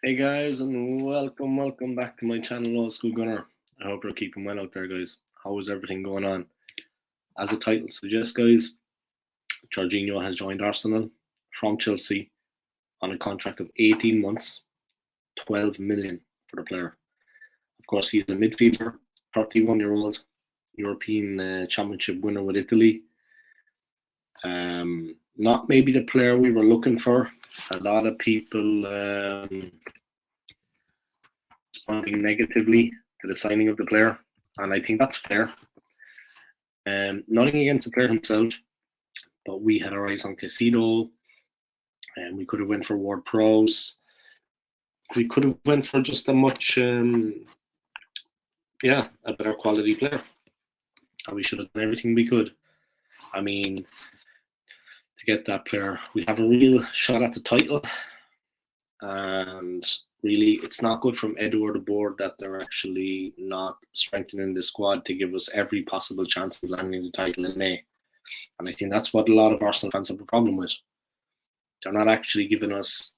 Hey guys, and welcome back to my channel, Old School Gunner. I hope you're keeping well out there, guys. How is everything going on? As the title suggests, guys, Jorginho has joined Arsenal from Chelsea on a contract of 18 months, 12 million for the player. Of course, he is a midfielder, 31-year-old, European Championship winner with Italy. Not maybe the player we were looking for. A lot of people responding negatively to the signing of the player, and I think that's fair. Nothing against the player himself, but we had our eyes on Caicedo, and we could have went for Ward Prowse. We could have went for just a much, a better quality player, and we should have done everything we could. I mean, to get that player, we have a real shot at the title, and really, it's not good from Edu or the board that they're actually not strengthening the squad to give us every possible chance of landing the title in May. And I think that's what a lot of Arsenal fans have a problem with. They're not actually giving us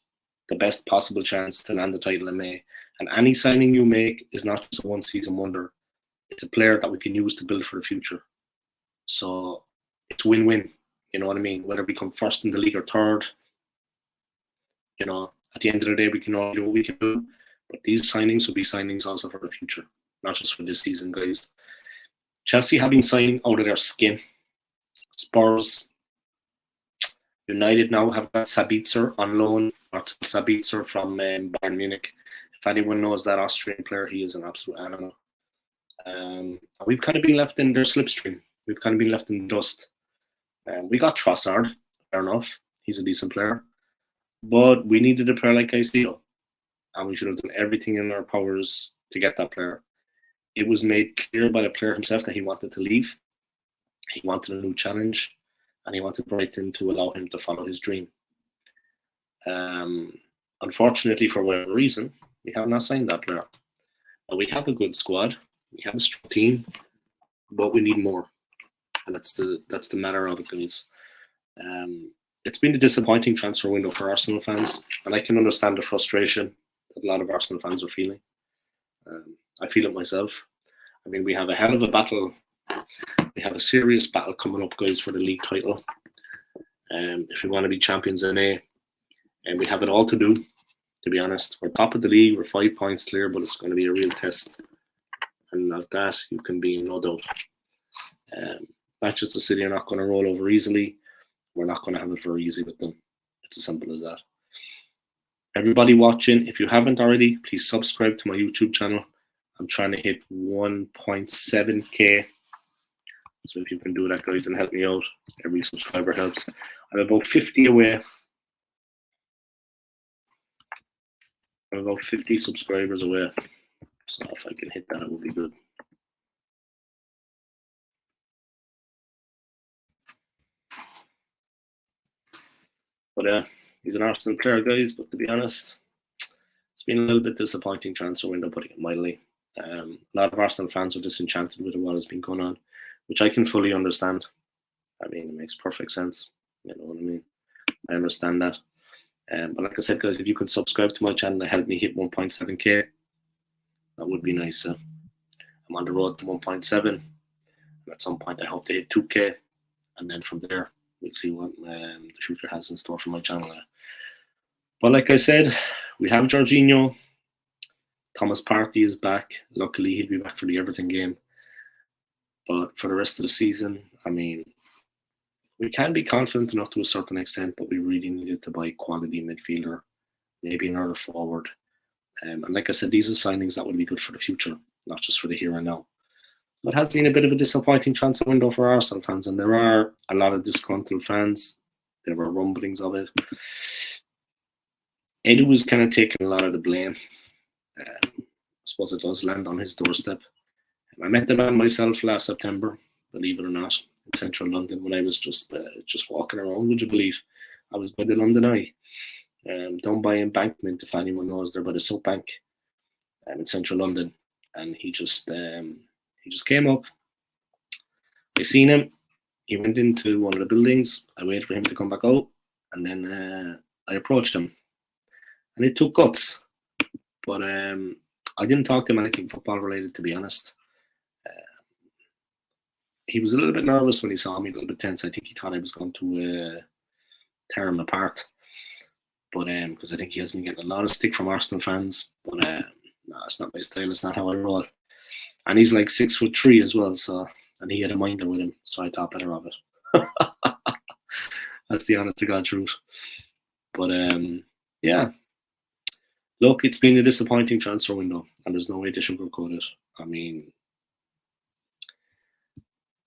the best possible chance to land the title in May. And any signing you make is not just a one-season wonder. It's a player that we can use to build for the future. So it's win-win. You know what I mean? Whether we come first in the league or third, you know, at the end of the day, we can all do what we can do. But these signings will be signings also for the future, not just for this season, guys. Chelsea have been signing out of their skin. Spurs, United now have got Sabitzer on loan, or Sabitzer from Bayern Munich. If anyone knows that Austrian player, he is an absolute animal. We've kind of been left in their slipstream. We've kind of been left in the dust. We got Trossard, fair enough. He's a decent player. But we needed a player like Caicedo, and we should have done everything in our powers to get that player. It was made clear by the player himself that he wanted to leave. He wanted a new challenge, and he wanted Brighton to allow him to follow his dream. Unfortunately, for whatever reason, we have not signed that player. But we have a good squad, we have a strong team, but we need more, and that's the matter of it, guys. It's been a disappointing transfer window for Arsenal fans, and I can understand the frustration that a lot of Arsenal fans are feeling. I feel it myself. I mean, we have a hell of a battle. We have a serious battle coming up, guys, for the league title. If we want to be champions in May, and we have it all to do, to be honest. We're top of the league, we're 5 points clear, but it's going to be a real test. And of that, you can be in no doubt. Manchester City are not going to roll over easily. We're not going to have it very easy with them. It's as simple as that. Everybody watching, if you haven't already, please subscribe to my YouTube channel. I'm trying to hit 1.7k. So if you can do that, guys, and help me out, every subscriber helps. I'm about 50 away. I'm about 50 subscribers away. So if I can hit that, it will be good. But he's an Arsenal player, guys. But to be honest, it's been a little bit disappointing transfer window, putting it mildly. A lot of Arsenal fans are disenchanted with what has been going on, which I can fully understand. I mean, it makes perfect sense. You know what I mean? I understand that. But like I said, guys, if you could subscribe to my channel and help me hit 1.7k, that would be nice. I'm on the road to 1.7. And at some point, I hope to hit 2k. And then from there, we'll see what the future has in store for my channel. But like I said, we have Jorginho. Thomas Partey is back. Luckily, he'll be back for the Everton game. But for the rest of the season, I mean, we can be confident enough to a certain extent, but we really needed to buy quality midfielder, maybe another forward. And like I said, these are signings that would be good for the future, not just for the here and now. It has been a bit of a disappointing transfer window for Arsenal fans, and there are a lot of disgruntled fans. There were rumblings of it. Edu was kind of taking a lot of the blame. I suppose it does land on his doorstep. I met the man myself last September, believe it or not, in central London when I was just walking around. Would you believe? I was by the London Eye, down by Embankment, if anyone knows, there by the Soap Bank, in central London, and he just came up. I seen him. He went into one of the buildings. I waited for him to come back out, and then I approached him, and it took guts. But I didn't talk to him anything football related, to be honest. He was a little bit nervous when he saw me, a little bit tense. I think he thought I was going to tear him apart. But because I think he has been getting a lot of stick from Arsenal fans. But no, it's not my style. It's not how I roll. And he's like 6'3" as well. So, and he had a minder with him, so I thought better of it. That's the honest to God truth. But yeah, look, it's been a disappointing transfer window, and there's no way to sugarcoat it. I mean,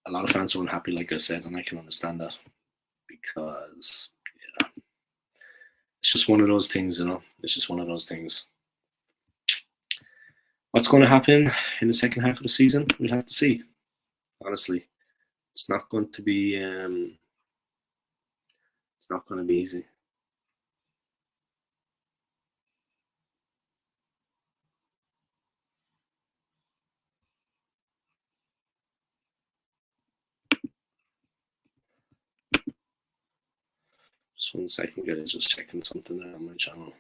a lot of fans are unhappy, like I said, and I can understand that because yeah, it's just one of those things, you know. It's just one of those things. What's going to happen in the second half of the season? We'll have to see. Honestly, it's not going to be. It's not going to be easy. Just 1 second, guys. Just checking something there on my channel.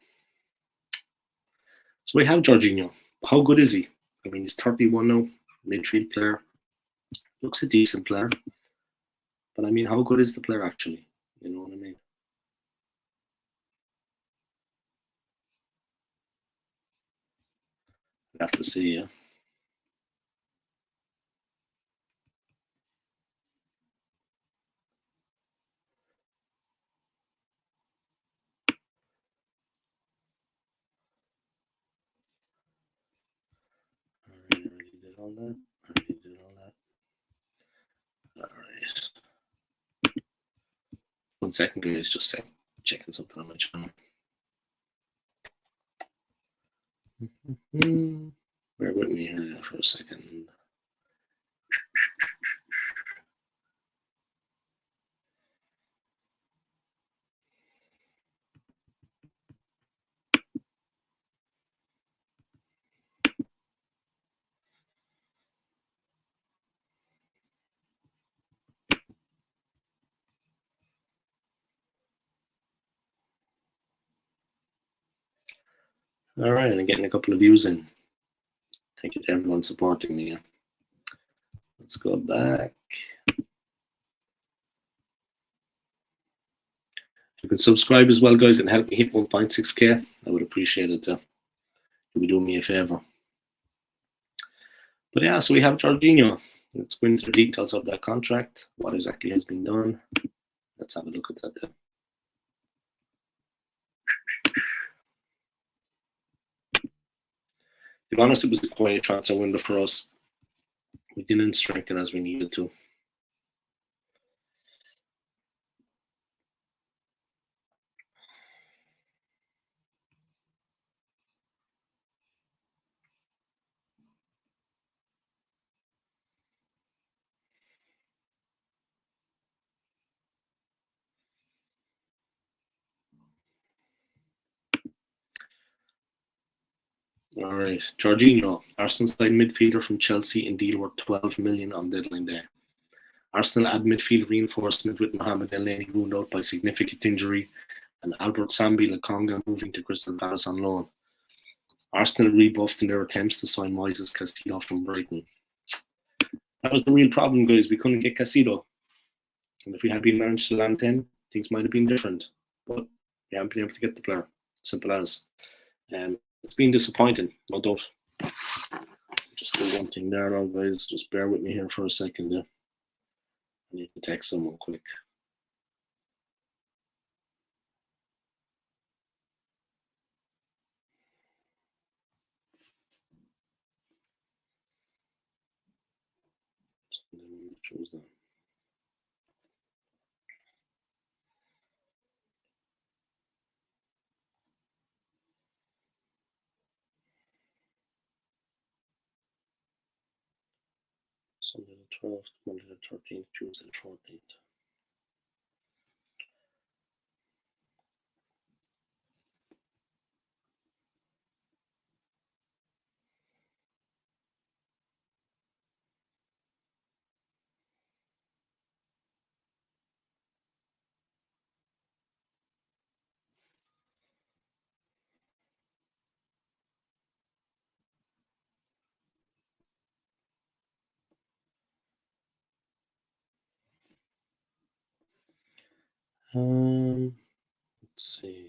So we have Jorginho. How good is he? I mean, he's 31 now, midfield player. Looks a decent player. But I mean, how good is the player actually? You know what I mean? I have to see, yeah. I already did all that. I already did all that. Alright. 1 second, guys. Just checking something on my channel. Bear with me here for a second. All right, and getting a couple of views in. Thank you to everyone supporting me. Let's go back. You can subscribe as well, guys, and help me hit 1.6k. I would appreciate it. You would do me a favor. But yeah, so we have Jorginho. Let's go into the details of that contract. What exactly has been done? Let's have a look at that. To be honest, it was a quiet transfer window for us. We didn't strengthen as we needed to. All right, Jorginho, Arsenal side midfielder from Chelsea in deal worth 12 million on deadline day. Arsenal add midfield reinforcement with Mohamed Elneny ruled out by significant injury and Albert Sambi Lakonga moving to Crystal Palace on loan. Arsenal rebuffed in their attempts to sign Moises Castillo from Brighton. That was the real problem, guys. We couldn't get Castillo. And if we had been managed to land 10, things might have been different. But we haven't been able to get the player. Simple as. It's been disappointing, no doubt. Just do one thing there now, guys. Just bear with me here for a second. I need to text someone quick. Choose that. Sunday the 12th, Monday the 13th, Tuesday the 14th. Let's see.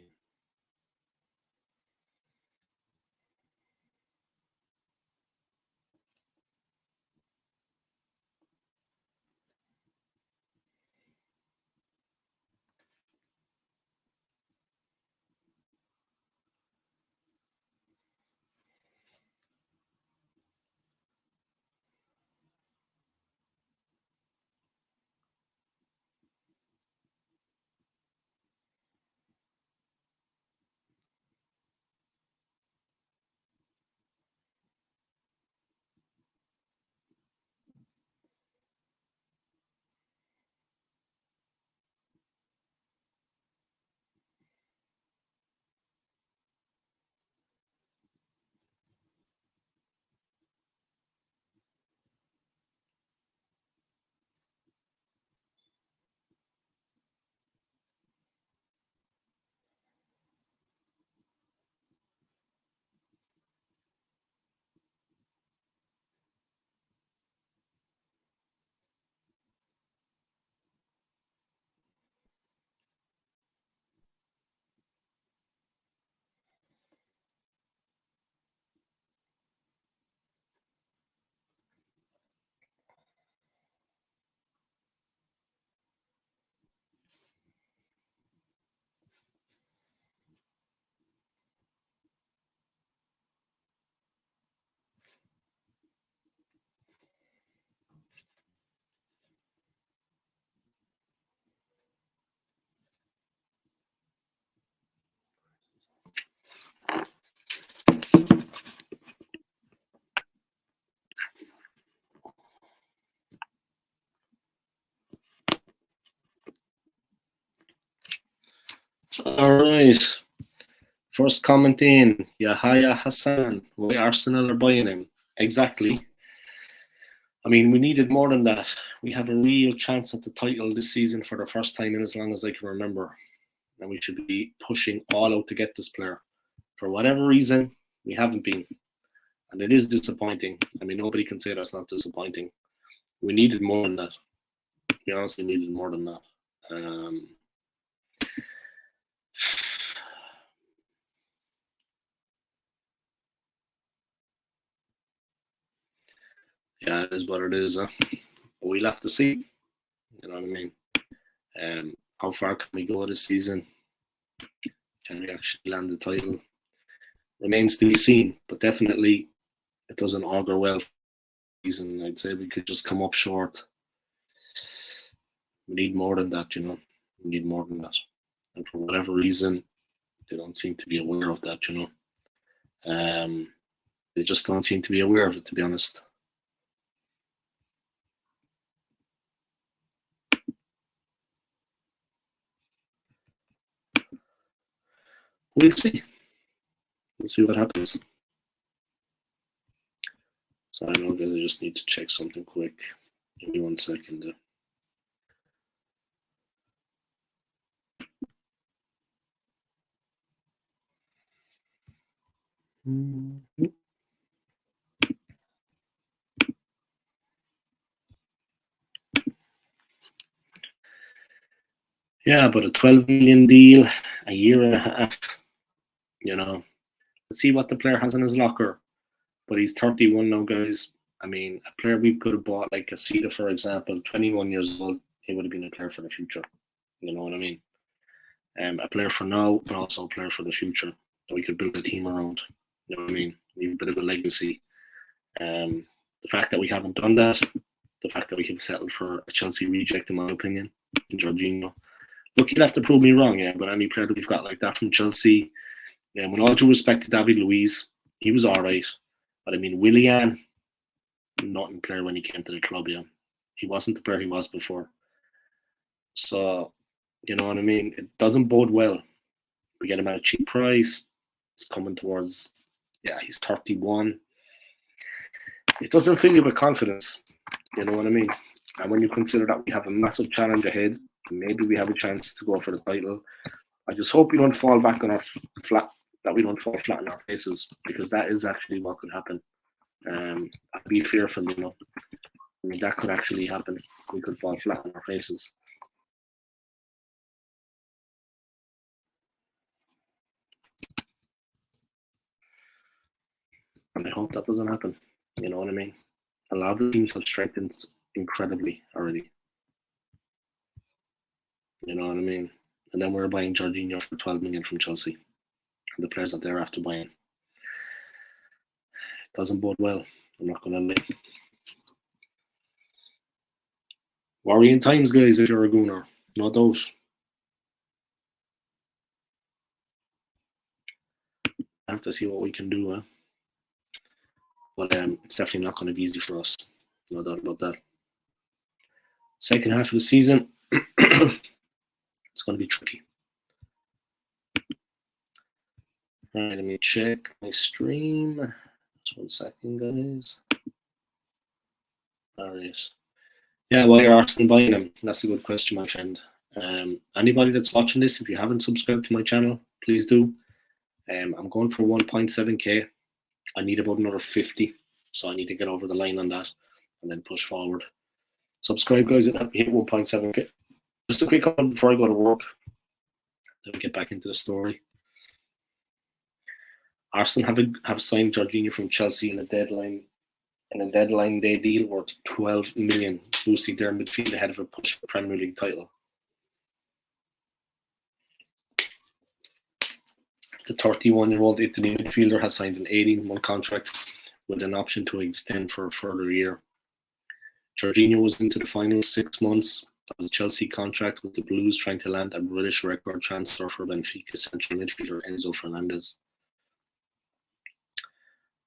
All right. First comment in, Yahya Hassan. Why Arsenal are buying him? Exactly. I mean, we needed more than that. We have a real chance at the title this season for the first time in as long as I can remember. And we should be pushing all out to get this player. For whatever reason, we haven't been. And it is disappointing. I mean, nobody can say that's not disappointing. We needed more than that. We honestly needed more than that. Yeah, it is what it is. We'll have to see. You know what I mean? How far can we go this season? Can we actually land the title? Remains to be seen, but definitely it doesn't augur well for the season. I'd say we could just come up short. We need more than that, you know. We need more than that. And for whatever reason, they don't seem to be aware of that, you know. They just don't seem to be aware of it, to be honest. We'll see. We'll see what happens. So I know, guys, I just need to check something quick. Give me 1 second there. Mm-hmm. Yeah, but a 12 million deal, a year and a half, you know. Let's see what the player has in his locker. But he's 31 now, guys. I mean, a player we could have bought, like a Cedar, for example, 21 years old, he would have been a player for the future. You know what I mean? A player for now, and also a player for the future that we could build a team around. You know what I mean? Leave a bit of a legacy. The fact that we haven't done that, the fact that we have settled for a Chelsea reject, in my opinion, in Jorginho. Look, you'd have to prove me wrong, yeah, but any player that we've got like that from Chelsea, yeah, with all due respect to David Luiz, he was all right. But I mean, Willian, not in player when he came to the club, yeah. He wasn't the player he was before. So, you know what I mean? It doesn't bode well. We get him at a cheap price. He's coming towards, yeah, he's 31. It doesn't fill you with confidence. You know what I mean? And when you consider that we have a massive challenge ahead, maybe we have a chance to go for the title. I just hope we don't fall back on our flat, that we don't fall flat on our faces, because that is actually what could happen. I'd be fearful, you know. I mean, that could actually happen. We could fall flat on our faces. And I hope that doesn't happen. You know what I mean? A lot of the teams have strengthened incredibly already. You know what I mean? And then we're buying Jorginho for 12 million from Chelsea. And the players that they're after buying. It doesn't bode well. I'm not going to lie. Worrying times, guys, if you're a Gooner. No doubt. I have to see what we can do. But it's definitely not going to be easy for us. No doubt about that. Second half of the season, it's going to be tricky. Alright, let me check my stream. Just 1 second, guys. Alright. Yeah, why are Arsenal buying them? That's a good question, my friend. Anybody that's watching this, if you haven't subscribed to my channel, please do. I'm going for 1.7k. I need about another 50, so I need to get over the line on that and then push forward. Subscribe, guys, and hit 1.7k. Just a quick one before I go to work. Let me get back into the story. Arsenal have signed Jorginho from Chelsea in a deadline day deal worth 12 million, boosting their midfield ahead of a push for Premier League title. The 31-year-old Italy midfielder has signed an 18-month contract with an option to extend for a further year. Jorginho was into the final 6 months of the Chelsea contract, with the Blues trying to land a British record transfer for Benfica central midfielder Enzo Fernandez.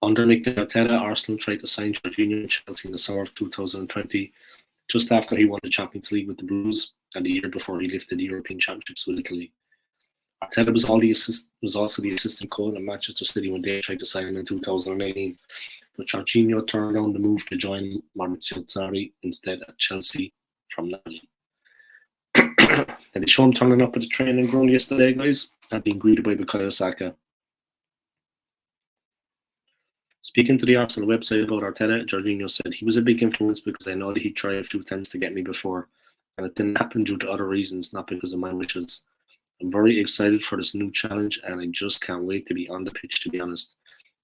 Under Mikel Arteta, Arsenal tried to sign Jorginho in Chelsea in the summer of 2020, just after he won the Champions League with the Blues and the year before he lifted the European Championships with Italy. Arteta was also the assistant coach at Manchester City when they tried to sign him in 2018, but Jorginho turned down the move to join Maurizio Sarri instead at Chelsea from Napoli. And they show him turning up at the training ground yesterday, guys, and being greeted by Bukayo Saka. Speaking to the Arsenal website about Arteta, Jorginho said, "He was a big influence because I know that he tried a few times to get me before, and it didn't happen due to other reasons, not because of my wishes. I'm very excited for this new challenge, and I just can't wait to be on the pitch, to be honest.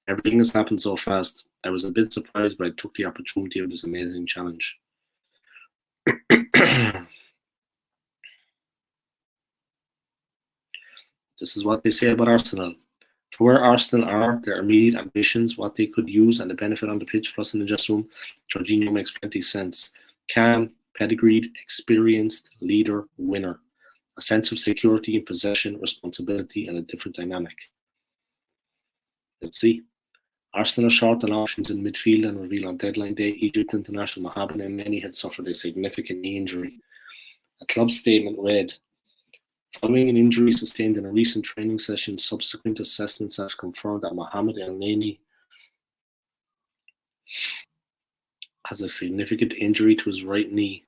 Everything has happened so fast. I was a bit surprised, but I took the opportunity of this amazing challenge." This is what they say about Arsenal. For where Arsenal are, their immediate ambitions, what they could use, and the benefit on the pitch for us in the dressing room, Jorginho makes plenty sense. Calm, pedigreed, experienced, leader, winner. A sense of security in possession, responsibility, and a different dynamic. Let's see. Arsenal are short on options in midfield and reveal on deadline day Egypt international Mohamed Elneny had suffered a significant knee injury. A club statement read, "Following an injury sustained in a recent training session, subsequent assessments have confirmed that Mohamed Elneny has a significant injury to his right knee.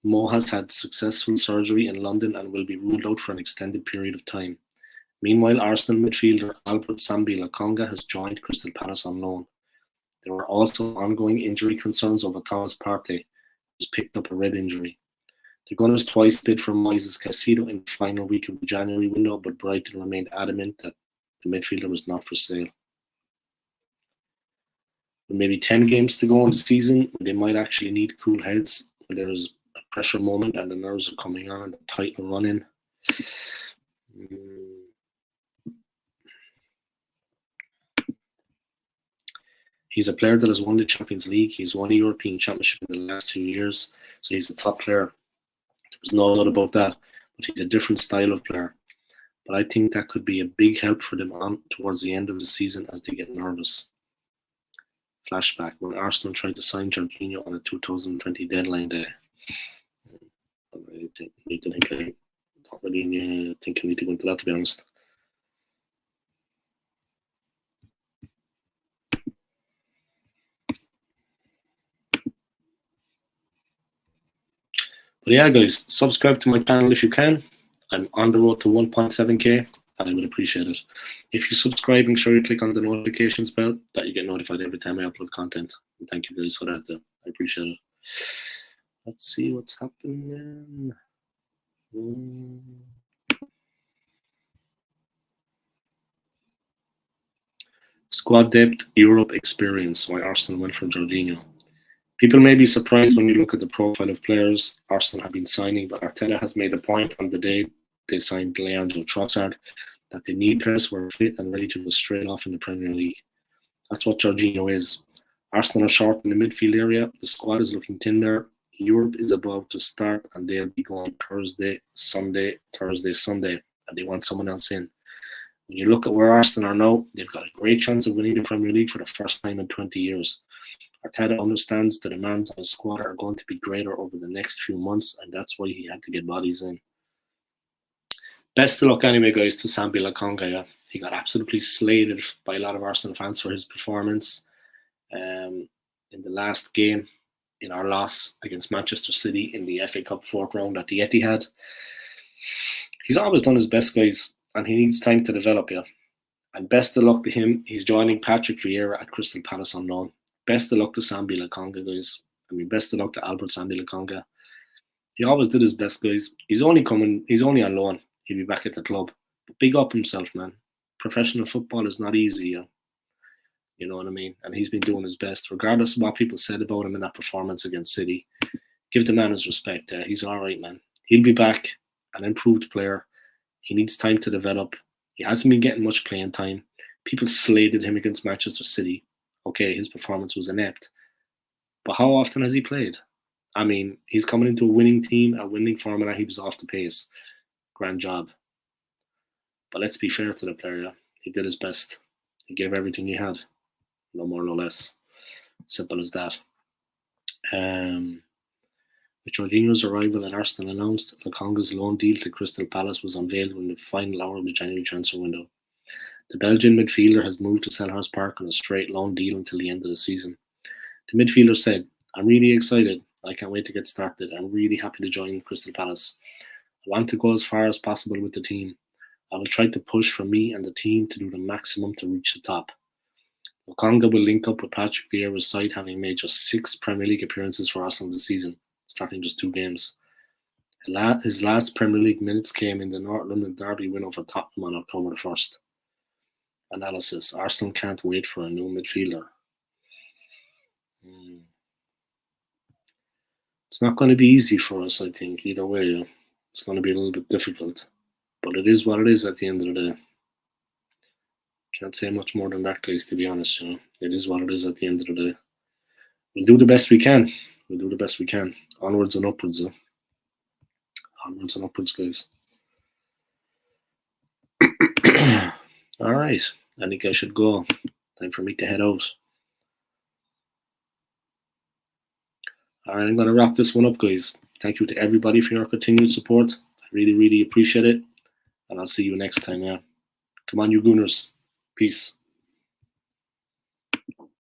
Mo has had successful surgery in London and will be ruled out for an extended period of time." Meanwhile, Arsenal midfielder Albert Sambi Lokonga has joined Crystal Palace on loan. There were also ongoing injury concerns over Thomas Partey, who's picked up a rib injury. The Gunners twice bid for Moises Caicedo in the final week of the January window, but Brighton remained adamant that the midfielder was not for sale. With maybe 10 games to go in the season, they might actually need cool heads when there is a pressure moment and the nerves are coming on and the title running. He's a player that has won the Champions League. He's won a European Championship in the last 2 years, so he's a top player. There's no doubt about that, but he's a different style of player. But I think that could be a big help for them on towards the end of the season as they get nervous. Flashback, when Arsenal tried to sign Jorginho on a 2020 deadline day. I don't think I need to go into that, to be honest. But yeah, guys, subscribe to my channel if you can. I'm on the road to 1.7k, and I would appreciate it. If you subscribe, make sure you click on the notifications bell that you get notified every time I upload content. And thank you guys for that. I appreciate it. Let's see what's happening. Squad depth, Europe experience, why Arsenal went for Jorginho. People may be surprised when you look at the profile of players Arsenal have been signing, but Arteta has made a point on the day they signed Leandro Trossard that they need players who are fit and ready to go straight off in the Premier League. That's what Jorginho is. Arsenal are short in the midfield area. The squad is looking thin there. Europe is about to start and they'll be going Thursday, Sunday, and they want someone else in. When you look at where Arsenal are now, they've got a great chance of winning the Premier League for the first time in 20 years. Arteta understands the demands on his squad are going to be greater over the next few months, and that's why he had to get bodies in. Best of luck anyway, guys, to Sambi Lokonga. Yeah. He got absolutely slated by a lot of Arsenal fans for his performance in the last game in our loss against Manchester City in the FA Cup fourth round at the Etihad. He's always done his best, guys, and he needs time to develop, yeah. And best of luck to him. He's joining Patrick Vieira at Crystal Palace on loan. Best of luck to Sambi Lokonga, guys. I mean, best of luck to Albert Sambi Lokonga. He always did his best, guys. He's only on loan. He'll be back at the club. But big up himself, man. Professional football is not easy, yeah. You know what I mean? And he's been doing his best, regardless of what people said about him in that performance against City. Give the man his respect. He's all right, man. He'll be back, an improved player. He needs time to develop. He hasn't been getting much playing time. People slated him against Manchester City. Okay, his performance was inept. But how often has he played? I mean, he's coming into a winning team, a winning formula. He was off the pace. Grand job. But let's be fair to the player. Yeah? He did his best. He gave everything he had. No more, no less. Simple as that. With Jorginho's arrival and Arsenal announced, Lokonga's loan deal to Crystal Palace was unveiled in the final hour of the January transfer window. The Belgian midfielder has moved to Selhurst Park on a straight loan deal until the end of the season. The midfielder said, "I'm really excited. I can't wait to get started. I'm really happy to join Crystal Palace. I want to go as far as possible with the team. I will try to push for me and the team to do the maximum to reach the top." Lokonga will link up with Patrick Vieira's side, having made just 6 Premier League appearances for Arsenal this season, starting just 2 games. His last Premier League minutes came in the North London derby win over Tottenham on October the 1st. Analysis. Arsenal can't wait for a new midfielder. It's not going to be easy for us, I think, either way. Yeah. It's going to be a little bit difficult. But it is what it is at the end of the day. Can't say much more than that, guys, to be honest. You know, it is what it is at the end of the day. We'll do the best we can. Onwards and upwards. Onwards and upwards, guys. All right. I think I should go. Time for me to head out. All right, I'm going to wrap this one up, guys. Thank you to everybody for your continued support. I really, really appreciate it. And I'll see you next time, yeah. Come on, you Gooners. Peace.